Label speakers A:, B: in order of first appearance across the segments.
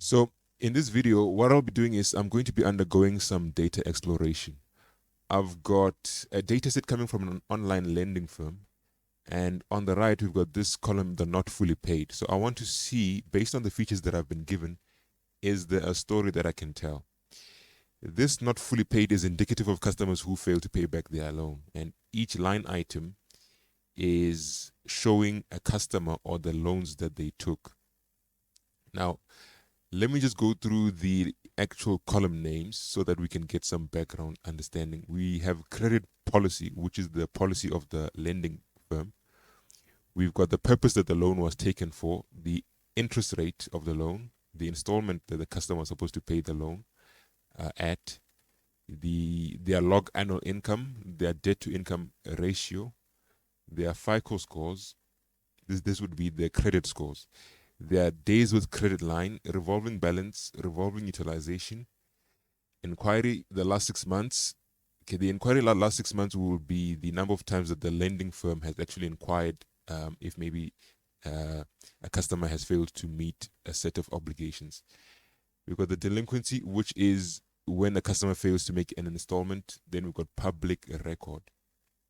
A: So in this video, what I'll be doing is I'm going to be undergoing some data exploration. I've got a data set coming from an online lending firm. And on the right, we've got this column, the not fully paid. So I want to see, based on the features that I've been given, is there a story that I can tell? This not fully paid is indicative of customers who fail to pay back their loan. And each line item is showing a customer or the loans that they took. Now, let me just go through the actual column names so that we can get some background understanding. We have credit policy, which is the policy of the lending firm. We've got the purpose that the loan was taken for, the interest rate of the loan, the installment that the customer was supposed to pay the loan at, their log annual income, their debt to income ratio, their FICO scores. This would be their credit scores. Their days with credit line, revolving balance, revolving utilization, inquiry the last 6 months. Okay, the inquiry last 6 months will be the number of times that the lending firm has actually inquired if maybe a customer has failed to meet a set of obligations. We've got the delinquency, which is when a customer fails to make an installment. Then we've got public record.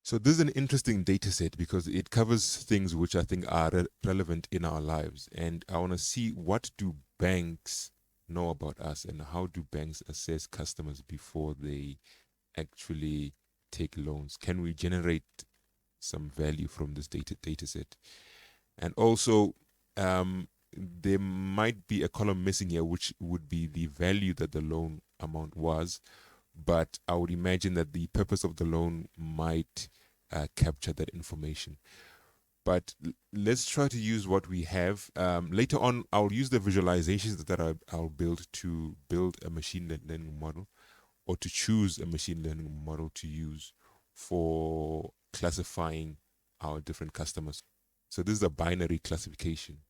A: So this is an interesting data set because it covers things which I think are relevant in our lives. And I want to see, what do banks know about us and how do banks assess customers before they actually take loans? Can we generate some value from this data set? And also, there might be a column missing here, which would be the value that the loan amount was. But I would imagine that the purpose of the loan might capture that information. But let's try to use what we have. Later on, I'll use the visualizations that I'll build to build a machine learning model, or to choose a machine learning model to use for classifying our different customers. So this is a binary classification.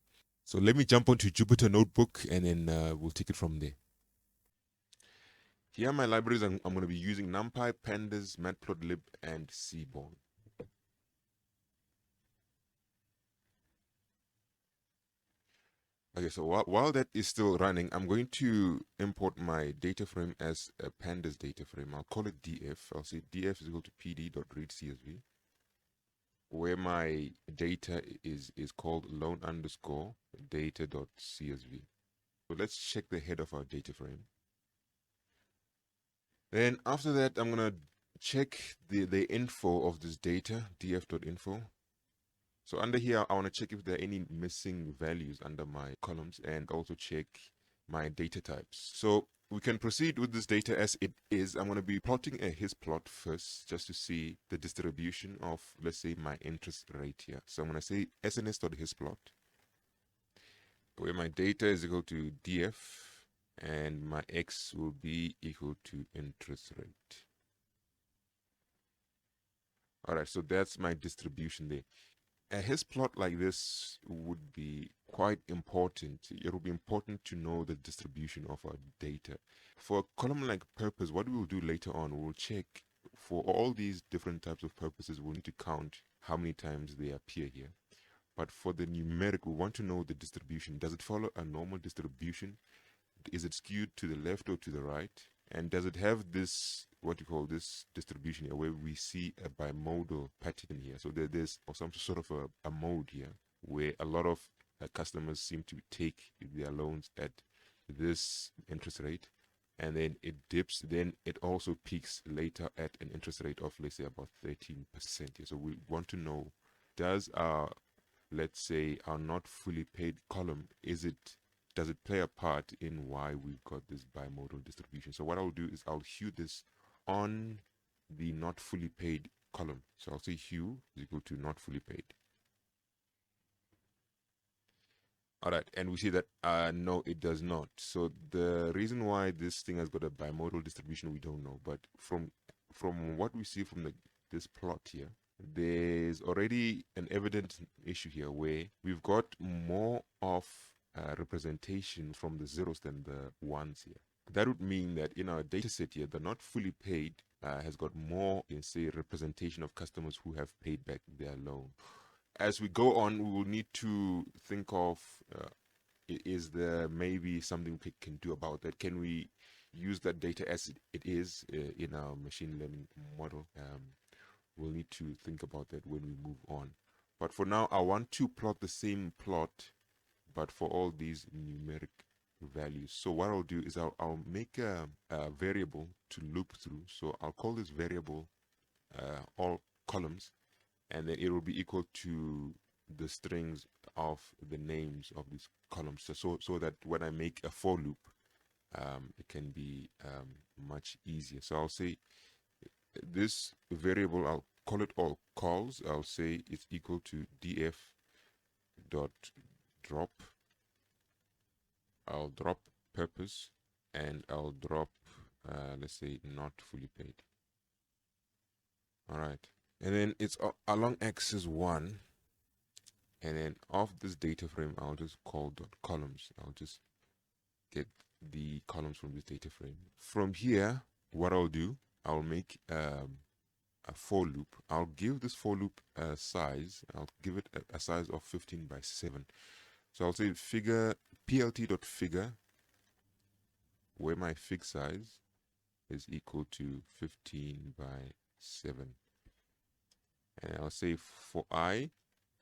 A: So let me jump onto Jupyter Notebook and then we'll take it from there. Here are my libraries. I'm going to be using NumPy, Pandas, Matplotlib, and seaborn. Okay, so while that is still running, I'm going to import my data frame as a Pandas data frame. I'll call it df. I'll say df is equal to pd.readcsv, where my data is called loan underscore data.csv. So let's check the head of our data frame. Then after that, I'm going to check the info of this data, df.info. So under here, I want to check if there are any missing values under my columns, and also check my data types. So we can proceed with this data as it is. I'm going to be plotting a his plot first, just to see the distribution of, let's say, my interest rate here. So I'm going to say sns.hisplot, where my data is equal to df, and my x will be equal to interest rate. All right, so that's my distribution there. A his plot like this would be quite important. It will be important to know the distribution of our data. For a column-like purpose, what we will do later on, we'll check for all these different types of purposes. We'll need to count how many times they appear here. But for the numeric, we want to know the distribution. Does it follow a normal distribution? Is it skewed to the left or to the right? And does it have this, what you call this distribution here, where we see a bimodal pattern here? So there's some sort of a mode here where a lot of customers seem to take their loans at this interest rate, and then it dips, then it also peaks later at an interest rate of, let's say, about 13% here. So we want to know, does our, let's say, our not fully paid column, does it play a part in why we've got this bimodal distribution? So what I'll do is I'll hue this on the not fully paid column. So I'll say hue is equal to not fully paid. All right, and we see that no, it does not. So the reason why this thing has got a bimodal distribution, we don't know. But from what we see from this plot here, there's already an evident issue here where we've got more of representation from the zeros than the ones here. That would mean that in our data set here, the not fully paid has got more, say, representation of customers who have paid back their loan. As we go on, we will need to think of Is there maybe something we can do about that? Can we use that data as it is in our machine learning model? We'll need to think about that when we move on. But for now, I want to plot the same plot, but for all these numeric values. So what I'll do is I'll make a variable to loop through. So I'll call this variable all columns, and then it will be equal to the strings of the names of these columns. So that when I make a for loop, it can be much easier. So I'll say this variable, I'll call it all calls. I'll say it's equal to df dot drop. I'll drop purpose, and I'll drop let's say not fully paid. All right, and then it's along axis 1, and then of this data frame I'll just call dot columns. I'll just get the columns from this data frame. From here, what I'll do, I'll make a for loop. I'll give this for loop a size. I'll give it a size of 15 by 7. So I'll say figure plt.figure, where my fig size is equal to 15 by 7. And I'll say for I,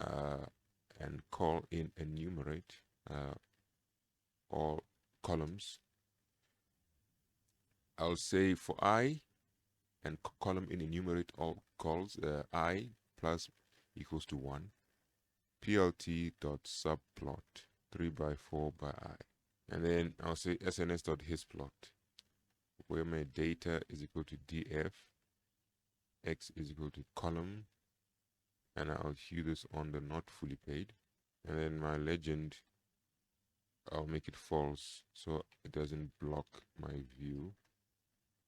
A: and call in enumerate all columns. I'll say for I, and column in enumerate all calls, I plus equals to 1, plt dot subplot 3 by 4 by I. And then I'll say sns dot hisplot, where my data is equal to df, x is equal to column, and I'll hue this on the not fully paid. And then my legend, I'll make it false so it doesn't block my view.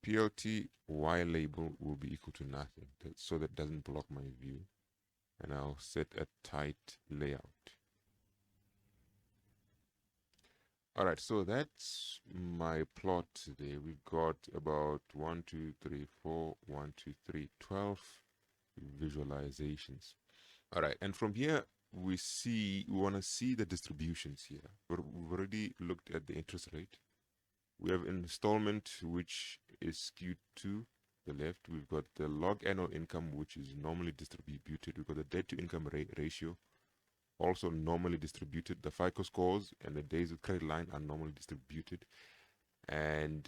A: Plt y label will be equal to nothing, so that doesn't block my view. And I'll set a tight layout. All right, so that's my plot there. We've got about 1, 2, 3, 4, 1, 2, 3, 12 visualizations. All right, and from here we want to see the distributions here. We've already looked at the interest rate. We have installment, which is skewed to the left. We've got the log annual income, which is normally distributed. We've got the debt to income ratio, also normally distributed. The FICO scores and the days of credit line are normally distributed, and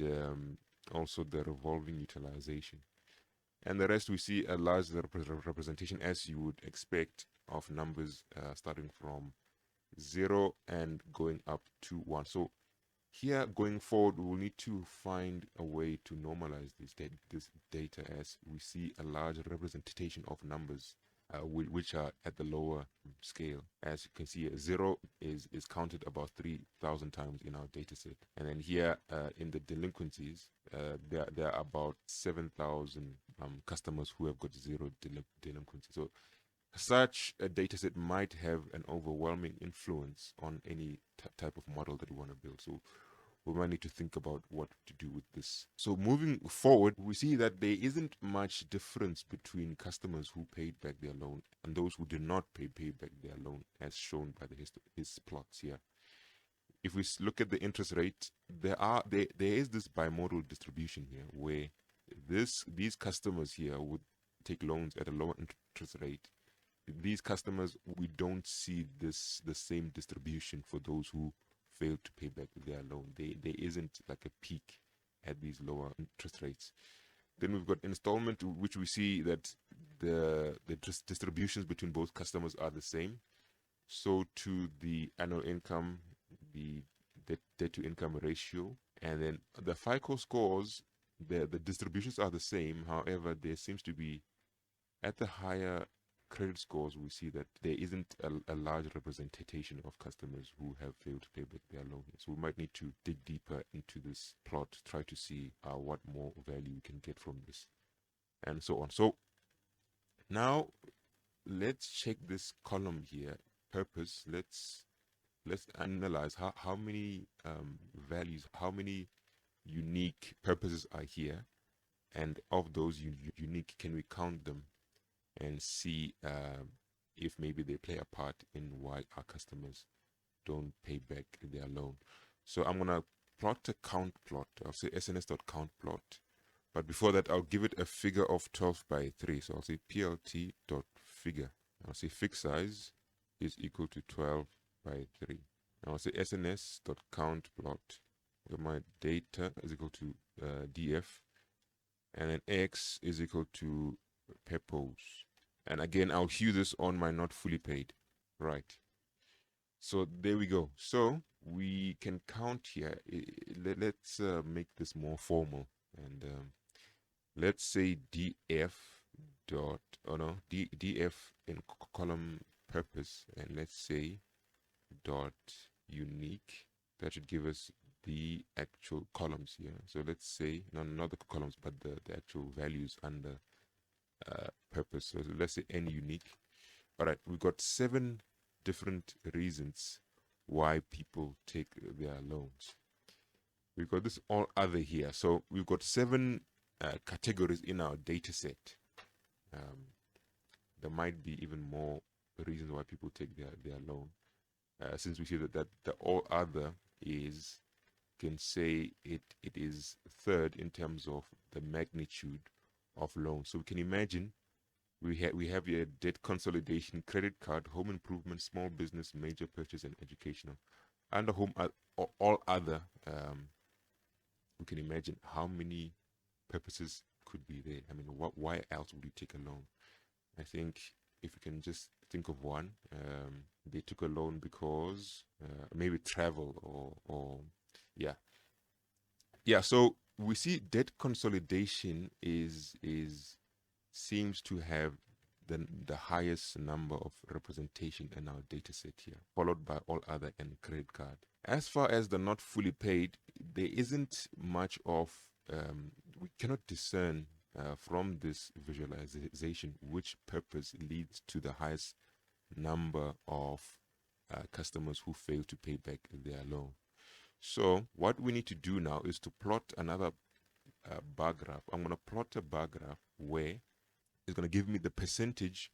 A: also the revolving utilization. And the rest, we see a large representation, as you would expect, of numbers starting from 0 and going up to 1. So here, going forward, we will need to find a way to normalize this data, as we see a large representation of numbers which are at the lower scale. As you can see, 0 is counted about 3,000 times in our data set. And then here in the delinquencies, there are about 7,000 customers who have got 0 delinquency. So such a data set might have an overwhelming influence on any type of model that we want to build. So we might need to think about what to do with this. So moving forward, we see that there isn't much difference between customers who paid back their loan and those who did not pay back their loan, as shown by his plots here. If we look at the interest rate, there is this bimodal distribution here, where these customers here would take loans at a lower interest rate. These customers, we don't see the same distribution for those who failed to pay back their loan. There isn't like a peak at these lower interest rates. Then we've got installment, which we see that the distributions between both customers are the same. So to the annual income, the debt to income ratio, and then the FICO scores, the distributions are the same. However, there seems to be, at the higher credit scores, we see that there isn't a large representation of customers who have failed to pay back their loan. So we might need to dig deeper into this plot to try to see what more value we can get from this, and so on. So now let's check this column here, purpose. Let's analyze how many values, how many unique purposes are here, and of those unique, can we count them and see if maybe they play a part in why our customers don't pay back their loan. So I'm gonna plot a count plot. I'll say sns.count plot. But before that, I'll give it a figure of 12 by 3. So I'll say plt.figure. I'll say fixed size is equal to 12 by 3. I'll say sns.count plot, where my data is equal to df, and then x is equal to purpose. And again, I'll hue this on my not fully paid. Right. So there we go. So we can count here. Let's make this more formal, and let's say df dot, oh no, df in column purpose, and let's say dot unique. That should give us the actual columns here. So let's say, no, not the columns, but the actual values under purpose. So let's say n unique. All right, we've got 7 different reasons why people take their loans. We've got this all other here. So we've got 7 categories in our data set. There might be even more reasons why people take their loan. Since we see that the all other is, can say it is third in terms of the magnitude of loan. So we can imagine we have here debt consolidation, credit card, home improvement, small business, major purchase, and educational. Under home all other, we can imagine how many purposes could be there. I mean, why else would you take a loan? I think if you can just think of one, they took a loan because maybe travel or yeah. So we see debt consolidation seems to have the highest number of representation in our data set here, followed by all other and credit card. As far as the not fully paid, there isn't much of, we cannot discern from this visualization which purpose leads to the highest number of customers who fail to pay back their loan. So what we need to do now is to plot another bar graph. I'm going to plot a bar graph where it's going to give me the percentage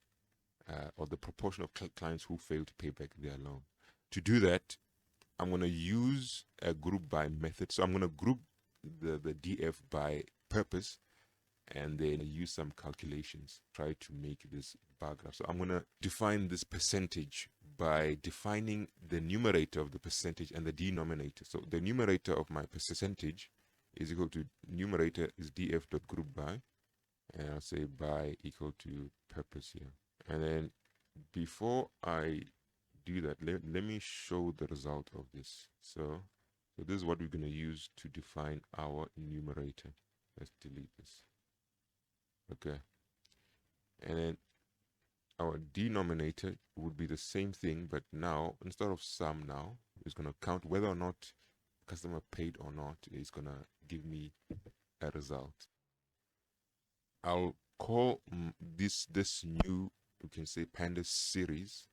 A: or the proportion of clients who fail to pay back their loan. To do that, I'm going to use a group by method. So I'm going to group the DF by purpose and then use some calculations, try to make this bar graph. So I'm going to define this percentage by defining the numerator of the percentage and the denominator. So the numerator of my percentage is equal to, numerator is df.group by, and I'll say by equal to purpose here. And then before I do that, let me show the result of this. So this is what we're going to use to define our numerator. Let's delete this. Okay. And then our denominator would be the same thing, but now instead of sum, now it's going to count whether or not customer paid or not. It's going to give me a result. I'll call this new, you can say, pandas series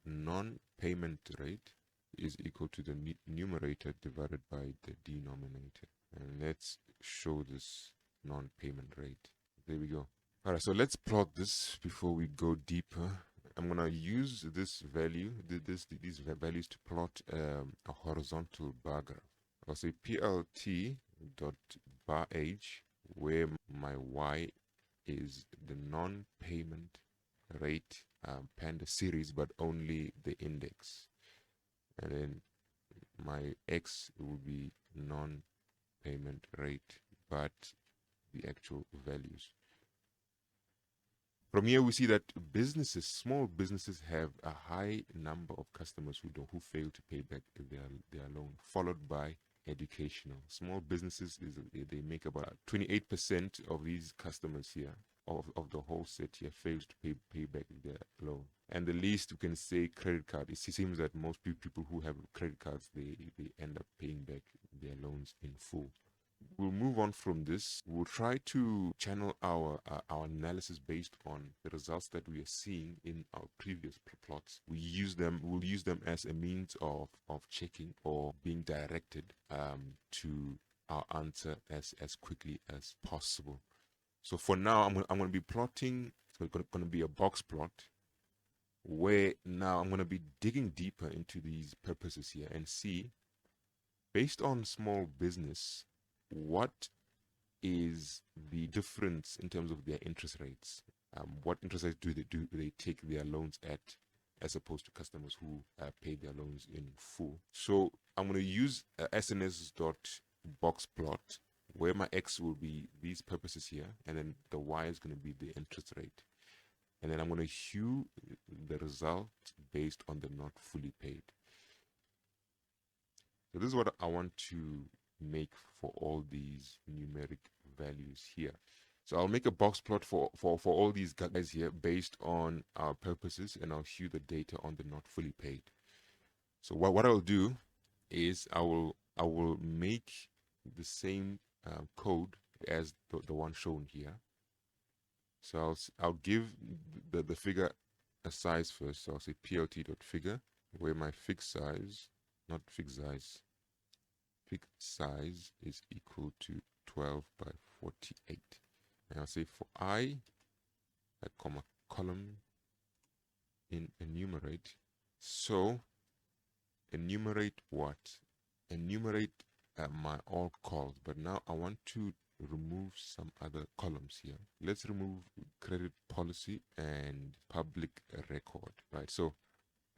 A: non-payment rate is equal to the numerator divided by the denominator. And let's show this non-payment rate. There we go. All right, so let's plot this before we go deeper. I'm gonna use this value, these values to plot a horizontal bar graph. I'll say plt dot bar age, where my y is the non-payment rate panda series, but only the index, and then my x will be non-payment rate, but the actual values. From here, we see that businesses, small businesses, have a high number of customers who fail to pay back their loan, followed by educational. Small businesses, they make about 28% of these customers here, of the whole set here, fails to pay back their loan. And the least, you can say, credit card. It seems that most people who have credit cards, they end up paying back their loans in full. We'll move on from this. We'll try to channel our analysis based on the results that we are seeing in our previous plots. We'll use them as a means of checking or being directed to our answer as quickly as possible. So for now, I'm going to be plotting. So it's going to be a box plot where now I'm going to be digging deeper into these purposes here and see, based on small business, what is the difference in terms of their interest rates. What interest rates do they take their loans at, as opposed to customers who pay their loans in full? So I'm going to use SNS.boxplot, where my X will be these purposes here, and then the Y is going to be the interest rate. And then I'm going to hue the result based on the not fully paid. So this is what I want to make for all these numeric values here. So I'll make a box plot for all these guys here based on our purposes, and I'll hue the data on the not fully paid. So what I'll do is I will make the same code as the one shown here. So I'll give the figure a size first. So I'll say plt.figure, where my fixed size, not fixed size, fixed size is equal to 12 by 48. And I'll say for I, a comma column in enumerate. So enumerate what? Enumerate my all calls, but now I want to remove some other columns here. Let's remove credit policy and public record, right? So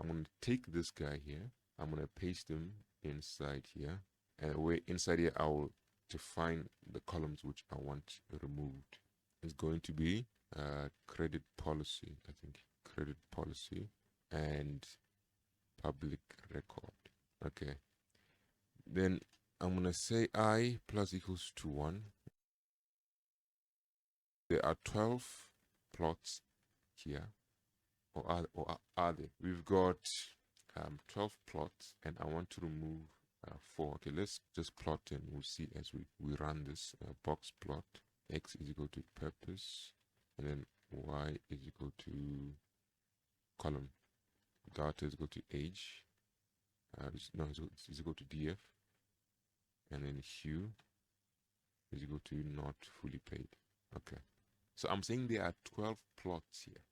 A: I'm going to take this guy here, I'm going to paste him inside here, and where inside here I will define the columns which I want removed. It's going to be credit policy, I think, credit policy and public record. Okay, then I'm going to say I plus equals to 1. There are 12 plots here, or are there? We've got 12 plots, and I want to remove 4. Okay, let's just plot, and we'll see as we run this box plot. X is equal to purpose, and then Y is equal to column. Data is equal to age. It's equal to DF, and then hue is equal to not fully paid. Okay, so I'm saying there are 12 plots here.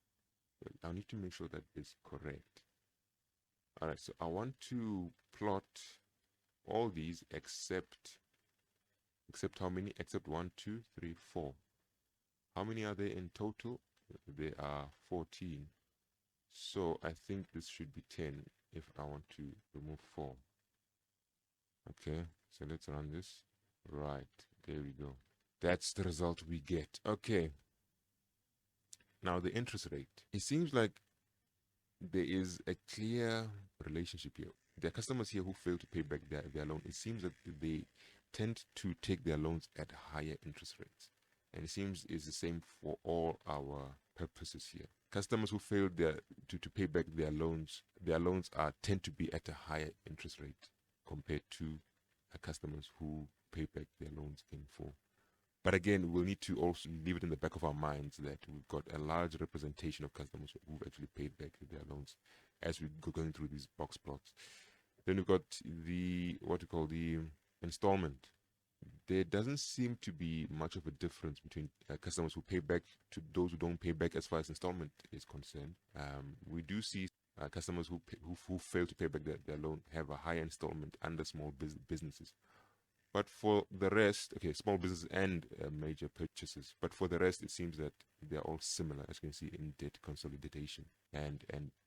A: I need to make sure that is correct. All right, so I want to plot all these except how many? Except 1, 2, 3, 4. How many are there in total? There are 14. So I think this should be 10 if I want to remove 4. Okay, so let's run this. Right, there we go. That's the result we get. Okay. Now the interest rate. It seems like there is a clear relationship here. There are customers here who fail to pay back their loan. It seems that they tend to take their loans at higher interest rates. And it seems it's the same for all our purposes here. Customers who fail to pay back their loans tend to be at a higher interest rate compared to customers who pay back their loans in full. But again, we'll need to also leave it in the back of our minds that we've got a large representation of customers who've actually paid back their loans as we go going through these box plots. Then we've got what we call the installment. There doesn't seem to be much of a difference between customers who pay back to those who don't pay back as far as installment is concerned. We do see customers who fail to pay back their loan have a higher installment under small businesses. But for the rest, okay, small business and major purchases. But for the rest, it seems that they're all similar, as you can see in debt consolidation and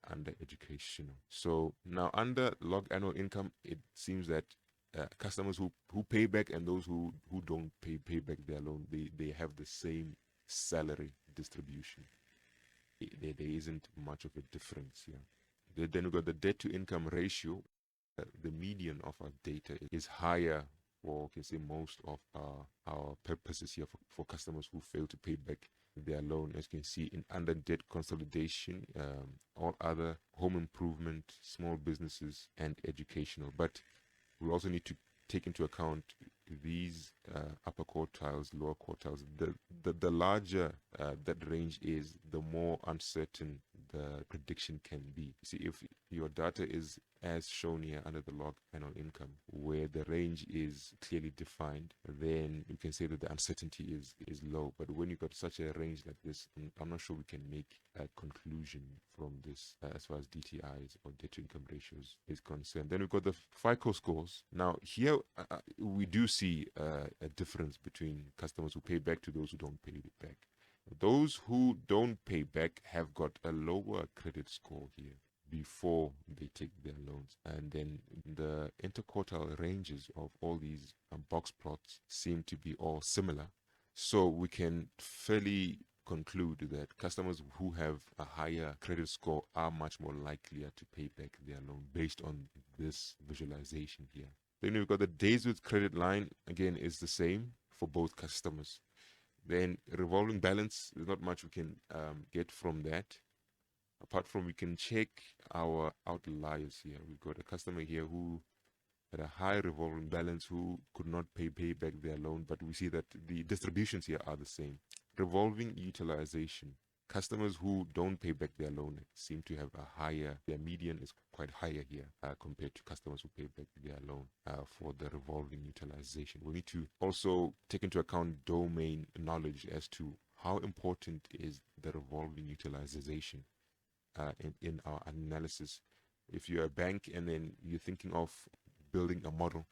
A: under educational. So now under log annual income, it seems that customers who pay back and those who don't pay back their loan, they have the same salary distribution. There isn't much of a difference here. Then we got the debt to income ratio. The median of our data is higher, or you can say most of our purposes here for customers who fail to pay back their loan. As you can see in under debt consolidation, all other home improvement, small businesses, and educational. But we also need to take into account these upper quartiles, lower quartiles. The larger that range is, the more uncertain the prediction can be. You see, if your data is as shown here under the log annual income, where the range is clearly defined, then you can say that the uncertainty is low. But when you got such a range like this, I'm not sure we can make a conclusion from this as far as DTIs or debt to income ratios is concerned. Then we've got the FICO scores. Now here we do see a difference between customers who pay back to those who don't pay back. Those who don't pay back have got a lower credit score here before they take their loans. And then the interquartile ranges of all these box plots seem to be all similar. So we can fairly conclude that customers who have a higher credit score are much more likelier to pay back their loan based on this visualization here. Then we've got the days with credit line, again, is the same for both customers. Then revolving balance, there's not much we can get from that. Apart from we can check our outliers here. We've got a customer here who had a high revolving balance who could not pay back their loan, but we see that the distributions here are the same. Revolving utilization. Customers who don't pay back their loan seem to have a higher, their median is quite higher here compared to customers who pay back their loan for the revolving utilization. We need to also take into account domain knowledge as to how important is the revolving utilization in our analysis. If you're a bank and then you're thinking of building a model,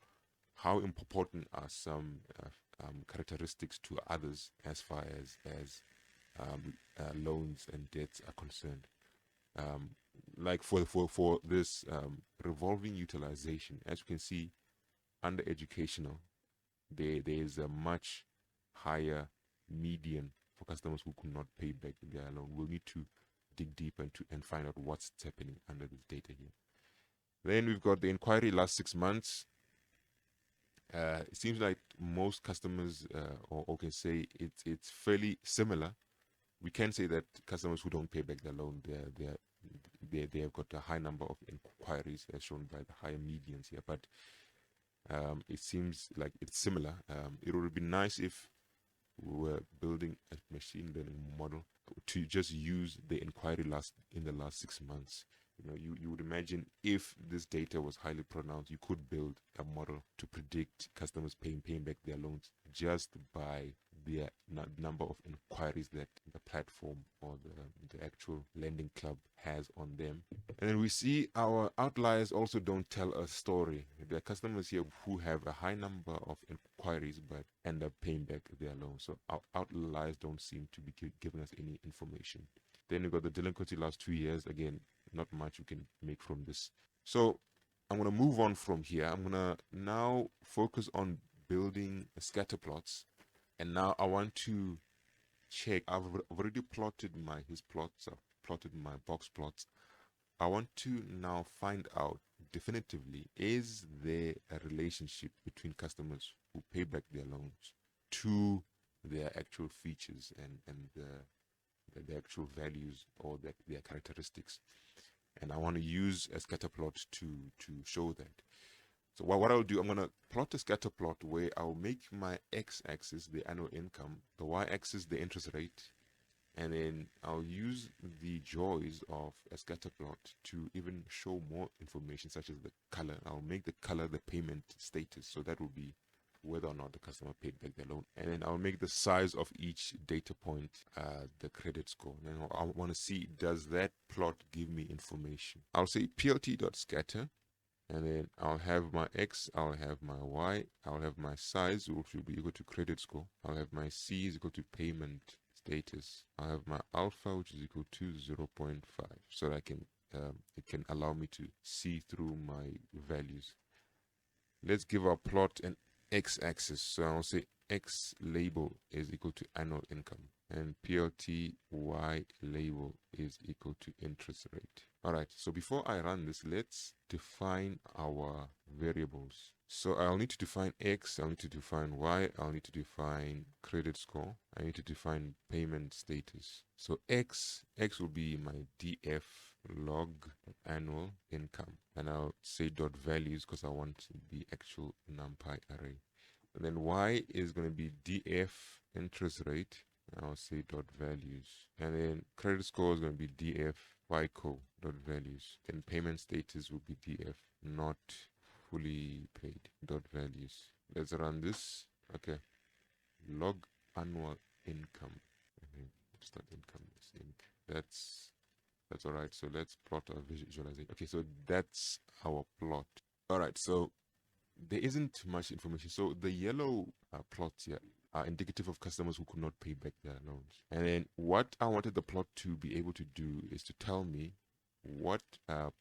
A: how important are some characteristics to others as far as loans and debts are concerned? Like for this revolving utilization, as you can see under educational, there is a much higher median for customers who could not pay back their loan. We'll need to dig deeper and find out what's happening under this data here. Then we've got the inquiry last 6 months. It seems like most customers, or can say it's fairly similar. We can say that customers who don't pay back their loan, they have got a high number of inquiries as shown by the higher medians here, but it seems like it's similar. It would be nice if we were building a machine learning model to just use the inquiry in the last 6 months. You would imagine if this data was highly pronounced, you could build a model to predict customers paying back their loans just by the number of inquiries that the platform or the actual lending club has on them. And then we see our outliers also don't tell a story. There are customers here who have a high number of inquiries but end up paying back their loans. So our outliers don't seem to be giving us any information. Then we got the delinquency last 2 years. Again, not much we can make from this. So I'm going to move on from here. I'm going to now focus on building scatter plots. And now I want to check. I've already plotted his plots. I've plotted my box plots. I want to now find out definitively, is there a relationship between customers who pay back their loans to their actual features and the actual values or their characteristics? And I want to use a scatter plot to show that. So what I'll do, I'm going to plot a scatter plot where I'll make my x-axis the annual income, the y-axis the interest rate, and then I'll use the joys of a scatter plot to even show more information such as the color. I'll make the color the payment status, so that will be whether or not the customer paid back their loan. And then I'll make the size of each data point the credit score. And then I want to see, does that plot give me information? I'll say plt.scatter, and then I'll have my x, I'll have my y, I'll have my size, which will be equal to credit score. I'll have my c is equal to payment status. I'll have my alpha, which is equal to 0.5, so that I can it can allow me to see through my values. Let's give our plot an x-axis. So I'll say x label is equal to annual income, and plt y label is equal to interest rate. All right, so before I run this, let's define our variables. So I'll need to define x, I'll need to define y, I'll need to define credit score, I need to define payment status. So x will be my df log annual income, and I'll say dot values because I want the actual numpy array. And then y is going to be df interest rate, I'll say dot values, and then credit score is going to be df FICO dot values. Then payment status will be df not fully paid dot values. Let's run this. Okay, log annual income. Okay, it's not income, it's inc. That's all right. So let's plot our visualization. Okay, so that's our plot. All right, so there isn't much information. So the yellow plots here are indicative of customers who could not pay back their loans. And then what I wanted the plot to be able to do is to tell me what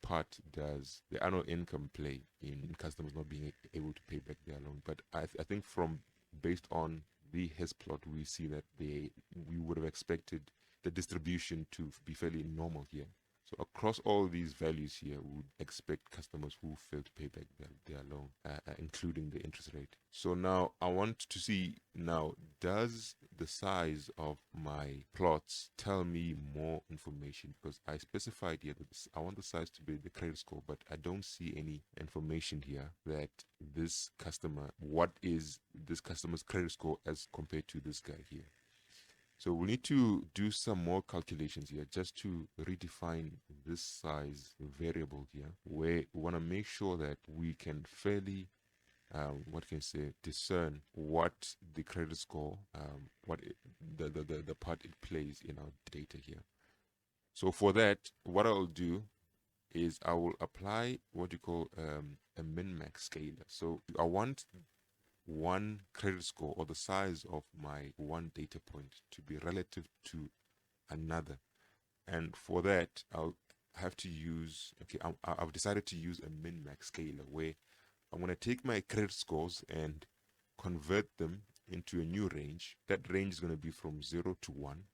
A: part does the annual income play in customers not being able to pay back their loan. But I think from based on the his plot, we see that we would have expected the distribution to be fairly normal here. So across all these values here, we would expect customers who fail to pay back their loan, including the interest rate. So now I want to see now, does the size of my plots tell me more information? Because I specified here that I want the size to be the credit score, but I don't see any information here that this customer, what is this customer's credit score as compared to this guy here. So we need to do some more calculations here just to redefine this size variable here, where we want to make sure that we can fairly, discern what the credit score, the part it plays in our data here. So for that, what I'll do is I will apply what you call a min-max scaler. So I want one credit score or the size of my one data point to be relative to another, and for that I'll have to use, I've decided to use a min-max scaler where I'm going to take my credit scores and convert them into a new range. That range is going to be from 0 to 1,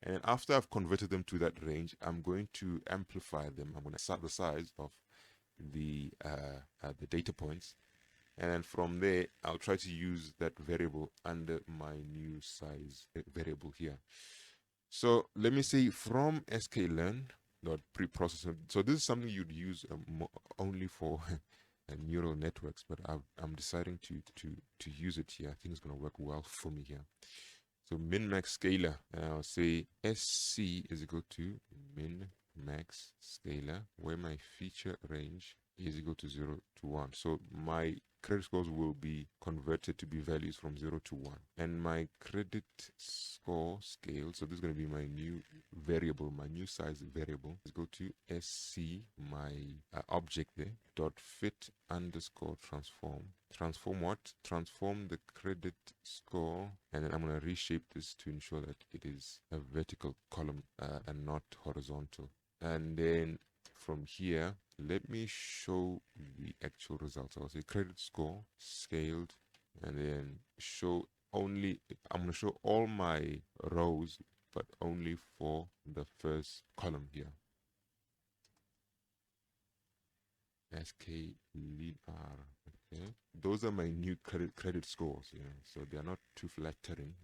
A: and after I've converted them to that range, I'm going to amplify them. I'm going to set the size of the data points, and then from there I'll try to use that variable under my new size variable here. So let me say from sklearn dot preprocessor. So this is something you'd use only for neural networks, but I'm deciding to use it here. I think it's going to work well for me here. So min-max scaler, and I'll say sc is equal to min-max scaler, where my feature range is equal to 0 to 1. So my credit scores will be converted to be values from 0 to 1. And my credit score scale, so this is going to be my new variable, my new size variable, is equal to sc, my object there, dot fit underscore transform. Transform what? Transform the credit score, and then I'm going to reshape this to ensure that it is a vertical column and not horizontal. And then from here, let me show the actual results. I'll say credit score scaled, and then show only, I'm going to show all my rows, but only for the first column here. sklearn. Okay, those are my new credit scores. Yeah, so they are not too flattering.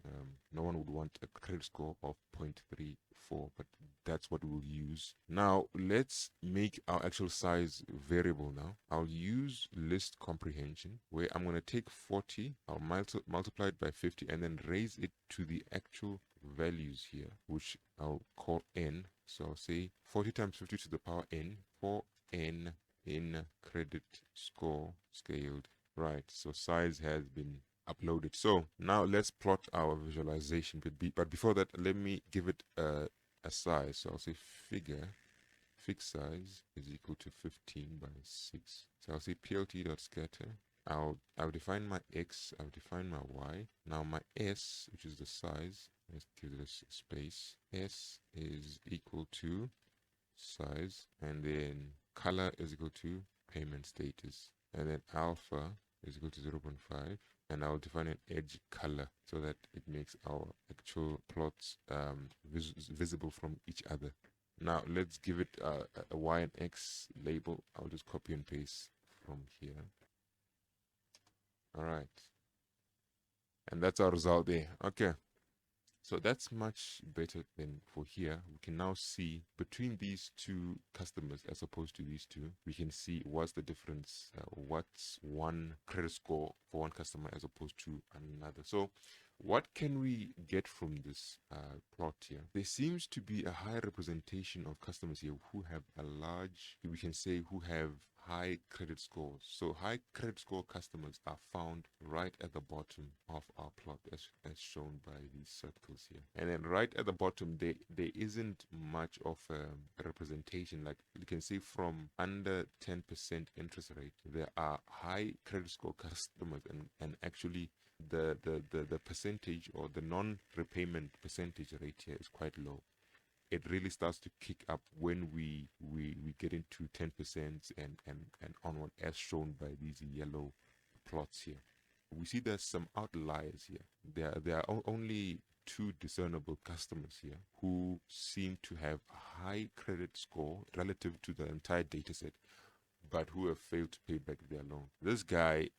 A: No one would want a credit score of 0.34, but that's what we'll use. Now let's make our actual size variable. Now I'll use list comprehension, where I'm going to take 40, I'll multiply it by 50, and then raise it to the actual values here, which I'll call n. So I'll say 40 times 50 to the power n, for n in credit score scaled. Right, so size has been uploaded. So now let's plot our visualization. But before that, let me give it a size. So I'll say figure fixed size is equal to 15 by 6. So I'll say plt.scatter. I'll define my x, I'll define my y. Now my s, which is the size, let's give this space. S is equal to size, and then color is equal to payment status, and then alpha is equal to 0.5, and I'll define an edge color so that it makes our actual plots visible from each other. Now let's give it a y and x label. I'll just copy and paste from here. All right, and that's our result there. Okay, so that's much better than for here. We can now see between these two customers as opposed to these two, we can see what's the difference, what's one credit score for one customer as opposed to another. So what can we get from this plot here? There seems to be a high representation of customers here who have a large, we can say, who have high credit scores. So high credit score customers are found right at the bottom of our plot, as shown by these circles here. And then right at the bottom, there isn't much of a representation. Like you can see, from under 10% interest rate, there are high credit score customers, and actually the percentage, or the non-repayment percentage rate here, is quite low. It really starts to kick up when we get into 10% and onward, as shown by these yellow plots here. We see there's some outliers here. There are only 2 discernible customers here who seem to have a high credit score relative to the entire data set, but who have failed to pay back their loan. This guy,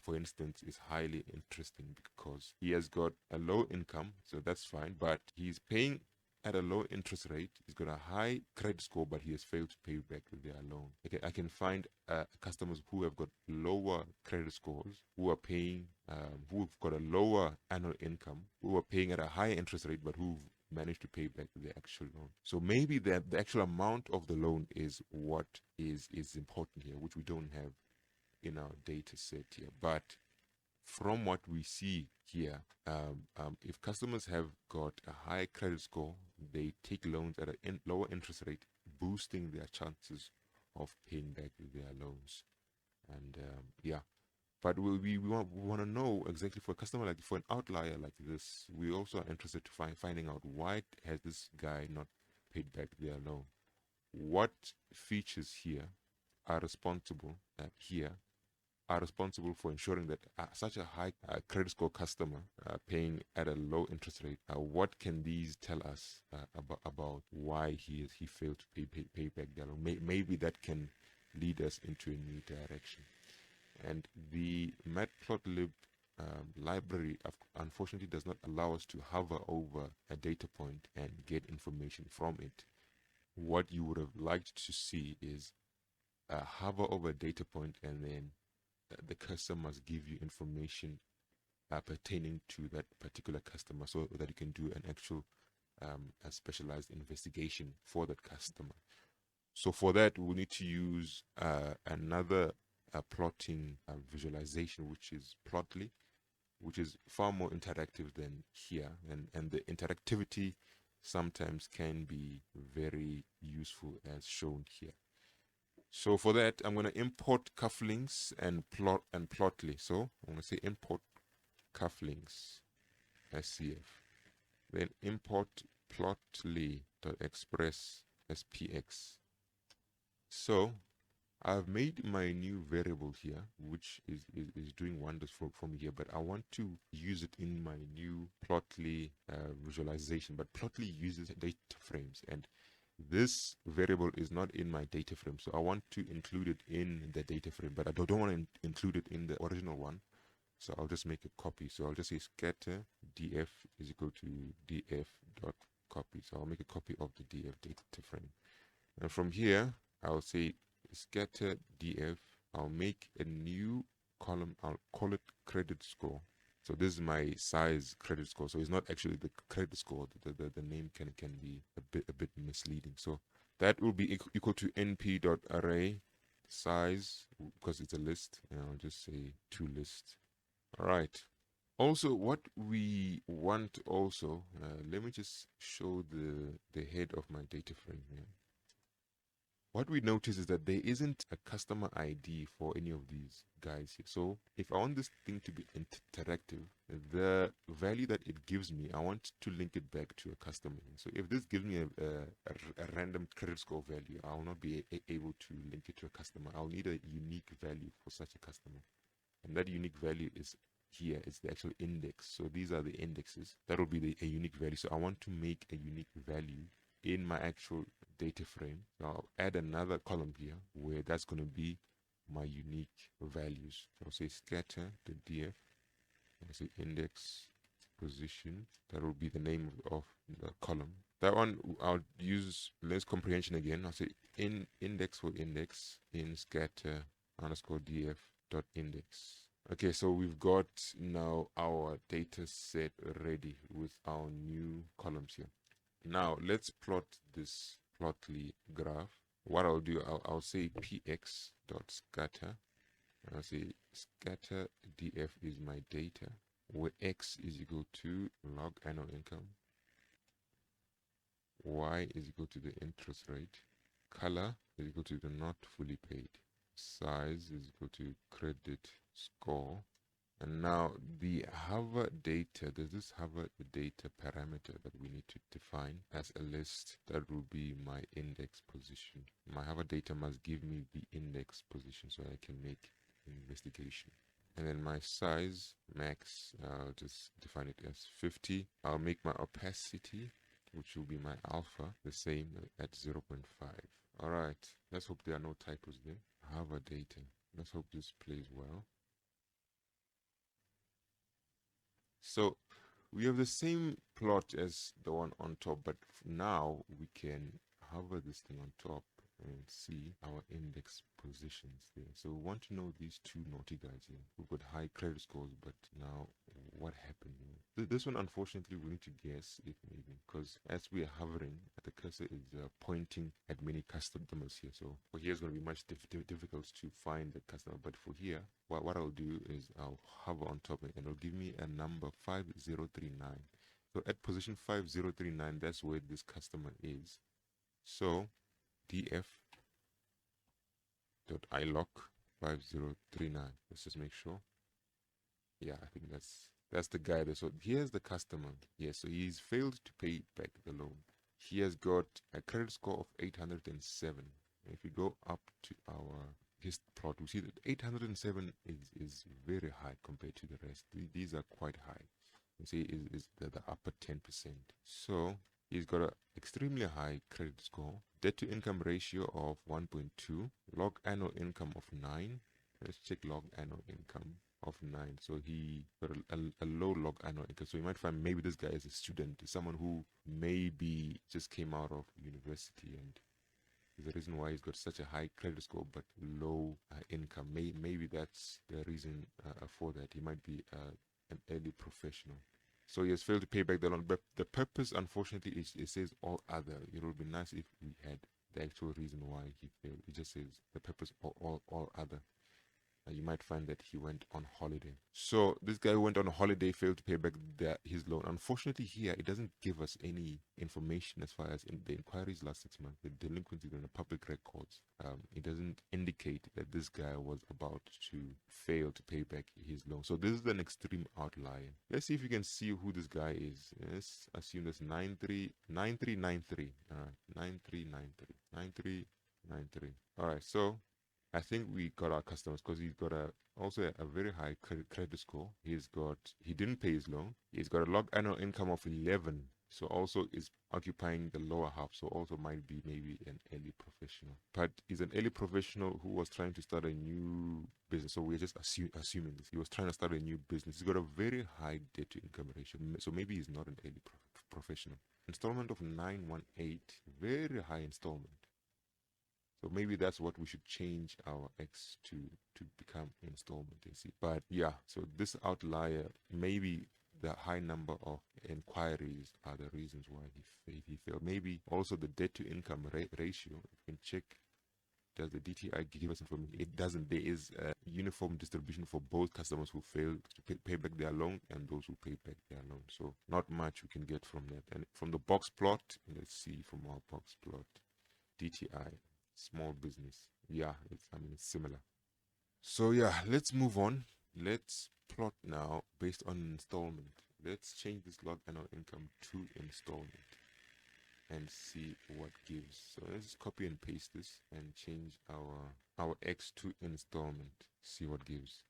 A: for instance, is highly interesting because he has got a low income, so that's fine, but he's paying at a low interest rate. He's got a high credit score, but he has failed to pay back their loan. Okay, I can find customers who have got lower credit scores, who are paying, who've got a lower annual income, who are paying at a high interest rate, but who've managed to pay back the actual loan. So maybe the actual amount of the loan is what is important here, which we don't have in our data set here. But from what we see here, if customers have got a high credit score, they take loans at a lower interest rate, boosting their chances of paying back their loans. And yeah, but we want to know exactly, for a customer, like for an outlier like this, we also are interested to finding out why has this guy not paid back their loan. What features here are responsible for ensuring that such a high credit score customer paying at a low interest rate, what can these tell us about why he failed to pay back their loan? Maybe that can lead us into a new direction. And the Matplotlib library, unfortunately, does not allow us to hover over a data point and get information from it. What you would have liked to see is hover over a data point, and then the cursor must give you information pertaining to that particular customer, so that you can do an actual a specialized investigation for that customer. So for that, we need to use another plotting visualization, which is Plotly, which is far more interactive than here, and the interactivity sometimes can be very useful, as shown here. So for that, I'm going to import cufflinks and Plotly. So I'm going to say import cufflinks SCF, then import plotly.express SPX. So I've made my new variable here, which is doing wonders for me here, but I want to use it in my new Plotly visualization. But Plotly uses data frames, and this variable is not in my data frame, so I want to include it in the data frame, but I don't want to include it in the original one. So I'll just make a copy. So I'll just say scatter df is equal to df dot copy. So I'll make a copy of the df data frame, and from here I'll say scatter df. I'll make a new column. I'll call it credit score. So this is my size credit score. So it's not actually the credit score. The name can be a bit misleading. So that will be equal to np.array size, because it's a list, and I'll just say toList. All right. Also, what we want also, let me just show the head of my data frame here. What we notice is that there isn't a customer ID for any of these guys here. So if I want this thing to be interactive, the value that it gives me, I want to link it back to a customer. So if this gives me a random credit score value, I will not be able to link it to a customer. I'll need a unique value for such a customer. And that unique value is here. It's the actual index. So these are the indexes. That will be a unique value. So I want to make a unique value in my actual data frame. So I'll add another column here where that's going to be my unique values. So I'll say scatter the df. I'll say index position. That will be the name of the column. That one I'll use less comprehension again. I'll say in index for index in scatter underscore df dot index. Okay, so we've got now our data set ready with our new columns here. Now let's plot this Plotly graph. What I'll do, I'll say px dot scatter. I'll say scatter df is my data, where x is equal to log annual income, y is equal to the interest rate, color is equal to the not fully paid, size is equal to credit score. And now the hover data, there's this hover data parameter that we need to define as a list. That will be my index position. My hover data must give me the index position so I can make investigation. And then my size max, I'll just define it as 50. I'll make my opacity, which will be my alpha, the same at 0.5. All right, let's hope there are no typos there. Hover data, let's hope this plays well. So we have the same plot as the one on top, but now we can hover this thing on top and see our index positions there. So we want to know these two naughty guys here who've got high credit scores, but now what happened here? This one, unfortunately, we need to guess if maybe, because as we are hovering, the cursor is pointing at many customers here. So for here, it's going to be much difficult to find the customer, but for here, what I'll do is I'll hover on top and it'll give me a number 5039. So at position 5039, that's where this customer is. So df dot ilock 5039. Let's just make sure. Yeah, I think that's the guy there. So here's the customer. Yes, so he's failed to pay back the loan. He has got a credit score of 807. If we go up to our his plot, we see that 807 is very high compared to the rest. These are quite high. You see, is the upper 10%. So he's got an extremely high credit score, debt to income ratio of 1.2, log annual income of 9. Let's check log annual income of 9. So he got a low log annual income. So you might find maybe this guy is a student, someone who maybe just came out of university, and is the reason why he's got such a high credit score but low income. Maybe that's the reason for that. He might be an early professional. So he has failed to pay back the loan. But the purpose, unfortunately, is it says all other. It would be nice if we had the actual reason why he failed. It just says the purpose all other. You might find that he went on holiday. So this guy who went on a holiday failed to pay back his loan. Unfortunately, here it doesn't give us any information as far as in the inquiries last 6 months, the delinquencies in the public records. It doesn't indicate that this guy was about to fail to pay back his loan. So this is an extreme outlier. Let's see if you can see who this guy is. Let's assume that's 9393. All right, 9393. 9393. All right, so I think we got our customers because he's got also a very high credit score. He didn't pay his loan. He's got a log annual income of 11. So also is occupying the lower half. So also might be maybe an early professional. But he's an early professional who was trying to start a new business. So we're just assuming this. He was trying to start a new business. He's got a very high debt to income ratio. So maybe he's not an early professional. Installment of 918. Very high installment. So maybe that's what we should change our X to become installment, you see. But yeah, so this outlier, maybe the high number of inquiries are the reasons why he failed. Maybe also the debt to income ratio. You can check, does the DTI give us information? It doesn't. There is a uniform distribution for both customers who failed to pay back their loan and those who pay back their loan. So not much we can get from that. And from the box plot, let's see from our box plot, DTI. Small business, yeah, it's similar. So yeah, let's move on. Let's plot now based on installment. Let's change this log annual income to installment and see what gives. So let's just copy and paste this and change our X to installment, see what gives.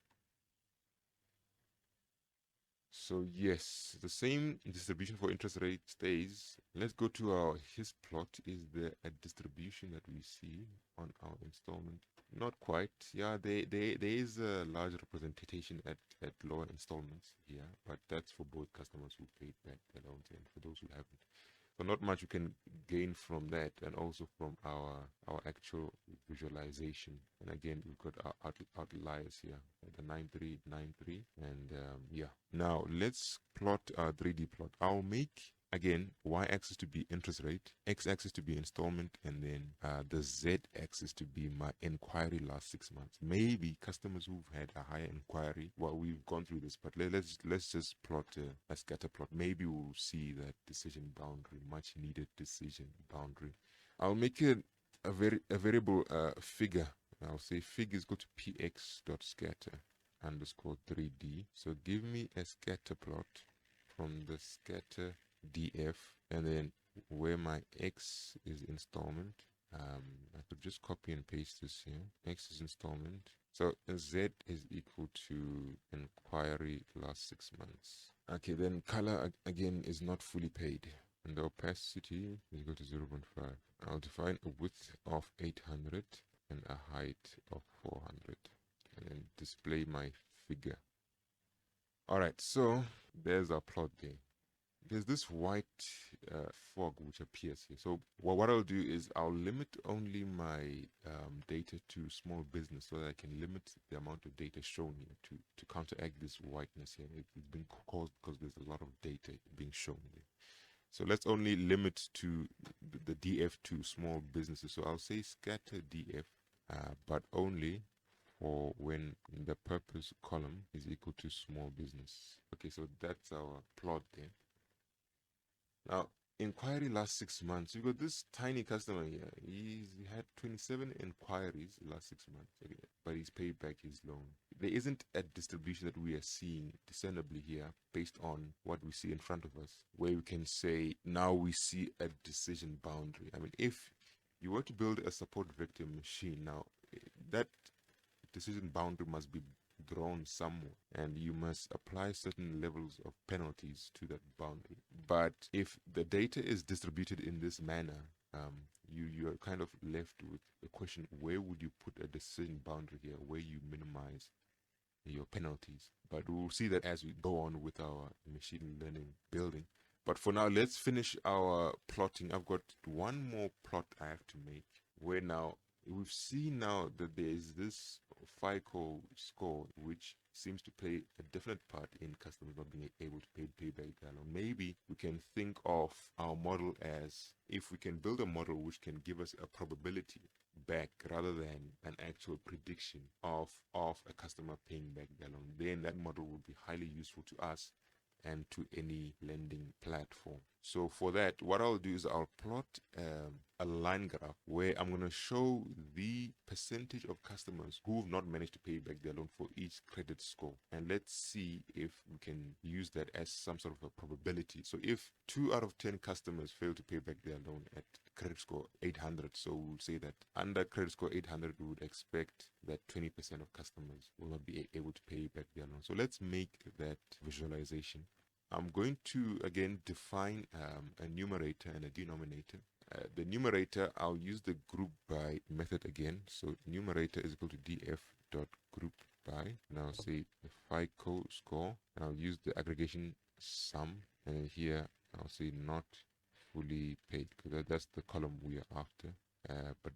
A: So yes, the same distribution for interest rate stays. Let's go to his plot. Is there a distribution that we see on our installment? Not quite. Yeah, there is a large representation at lower installments here, but that's for both customers who paid back their loans and for those who haven't. So not much we can gain from that, and also from our actual visualization. And again, we've got our outliers here, the 9393, and yeah. Now let's plot our 3D plot. I'll make again y-axis to be interest rate, x-axis to be installment, and then the z-axis to be my inquiry last 6 months. Maybe customers who've had a higher inquiry, well, we've gone through this, but let's just plot a scatter plot. Maybe we'll see that decision boundary, much needed decision boundary. I'll make it a variable figure. I'll say figure is equal to px.scatter underscore 3d. So give me a scatter plot from the scatter df, and then where my x is installment, I could just copy and paste this here. X is installment, so z is equal to inquiry last 6 months. Okay, then color again is not fully paid, and the opacity is equal to 0.5. I'll define a width of 800 and a height of 400, and then display my figure. All right, so there's our plot there. There's this white fog which appears here. So what I'll do is I'll limit only my data to small business, so that I can limit the amount of data shown here to counteract this whiteness here. It's been caused because there's a lot of data being shown there. So let's only limit to the DF to small businesses. So I'll say scatter DF, but only for when the purpose column is equal to small business. Okay, so that's our plot there. Now, inquiry last 6 months. We've got this tiny customer here. He had 27 inquiries last 6 months, okay, but he's paid back his loan. There isn't a distribution that we are seeing discernibly here based on what we see in front of us, where we can say now we see a decision boundary. I mean, if you were to build a support vector machine, now that decision boundary must be drawn somewhere, and you must apply certain levels of penalties to that boundary. But if the data is distributed in this manner, you are kind of left with the question, where would you put a decision boundary here where you minimize your penalties? But we'll see that as we go on with our machine learning building. But for now, let's finish our plotting. I've got one more plot I have to make, where now we've seen now that there is this FICO score which seems to play a definite part in customers not being able to pay back their loan. Maybe we can think of our model as, if we can build a model which can give us a probability back rather than an actual prediction of a customer paying back their loan, then that model will be highly useful to us and to any lending platform. So for that, what I'll do is I'll plot a line graph where I'm going to show the percentage of customers who have not managed to pay back their loan for each credit score. And let's see if we can use that as some sort of a probability. So if 2 out of 10 customers fail to pay back their loan at credit score 800, so we'll say that under credit score 800, we would expect that 20% of customers will not be able to pay back their loan. So let's make that visualization. I'm going to again define a numerator and a denominator. The numerator, I'll use the group by method again. So numerator is equal to df dot group by. And I'll say the FICO score. And I'll use the aggregation sum. And here I'll say not fully paid, because that's the column we are after. But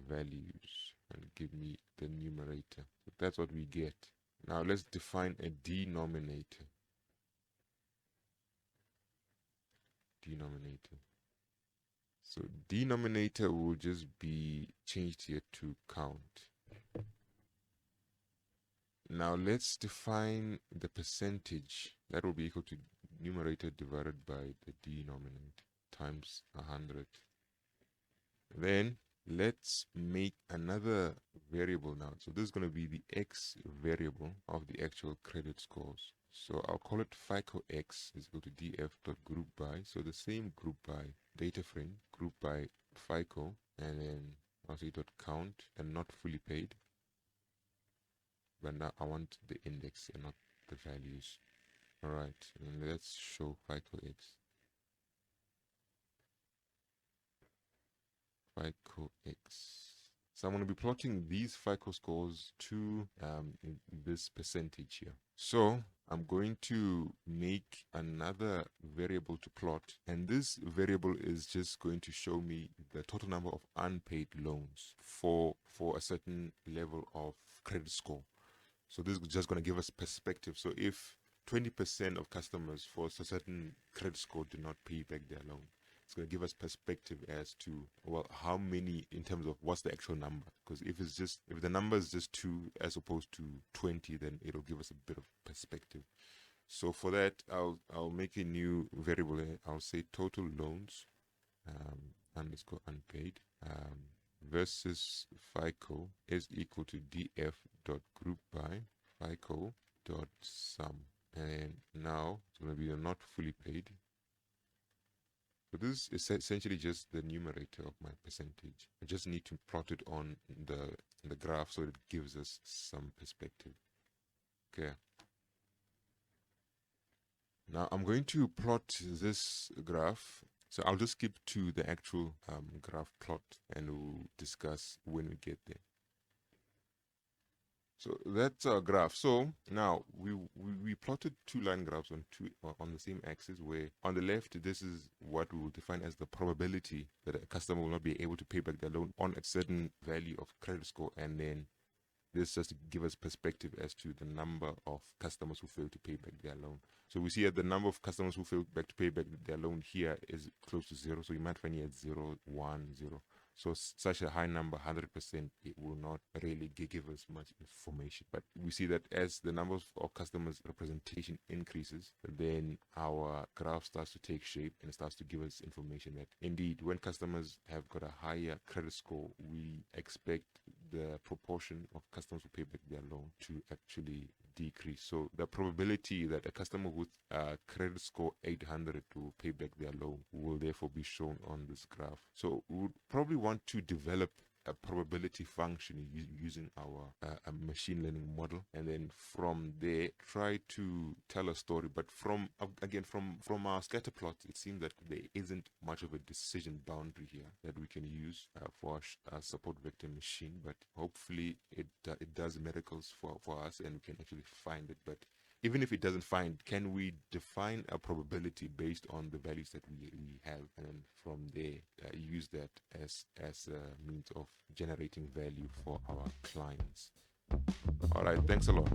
A: values, and give me the numerator. So that's what we get. Now let's define a denominator. So denominator will just be changed here to count. Now let's define the percentage. That will be equal to numerator divided by the denominator times 100. Then let's make another variable now. So this is going to be the x variable of the actual credit scores. So I'll call it FICO X is equal to df.group by. So the same group by data frame, group by FICO, and then I'll say dot count and not fully paid. But now I want the index and not the values. All right, and let's show FICO X. FICO X. So I'm going to be plotting these FICO scores to this percentage here. So I'm going to make another variable to plot, and this variable is just going to show me the total number of unpaid loans for a certain level of credit score. So this is just going to give us perspective. So if 20% of customers for a certain credit score do not pay back their loan, it's going to give us perspective as to, well, how many in terms of what's the actual number. Because if the number is just 2 as opposed to 20, then it'll give us a bit of perspective. So for that, I'll make a new variable here. I'll say total loans underscore unpaid versus FICO is equal to df dot group by FICO dot sum. And now it's going to be a not fully paid. So this is essentially just the numerator of my percentage. I just need to plot it on the graph so it gives us some perspective. Okay. Now I'm going to plot this graph. So I'll just skip to the actual graph plot and we'll discuss when we get there. So that's our graph. So now we plotted 2 line graphs on the same axis, where on the left, this is what we will define as the probability that a customer will not be able to pay back their loan on a certain value of credit score. And then this just to give us perspective as to the number of customers who fail to pay back their loan. So we see that the number of customers who fail to pay back their loan here is close to 0. So you might find here at 0, 1, 0. So such a high number, 100%, it will not really give us much information. But we see that as the number of customers representation increases, then our graph starts to take shape and starts to give us information that indeed, when customers have got a higher credit score, we expect the proportion of customers who pay back their loan to actually decrease. So the probability that a customer with a credit score 800 to pay back their loan will therefore be shown on this graph. So we would probably want to develop a probability function using our a machine learning model, and then from there try to tell a story. But from our scatter plot, it seems that there isn't much of a decision boundary here that we can use for our support vector machine, but hopefully it does miracles for us and we can actually find it. But even if it doesn't find, can we define a probability based on the values that we have, and then from there use that as a means of generating value for our clients? All right, thanks a lot.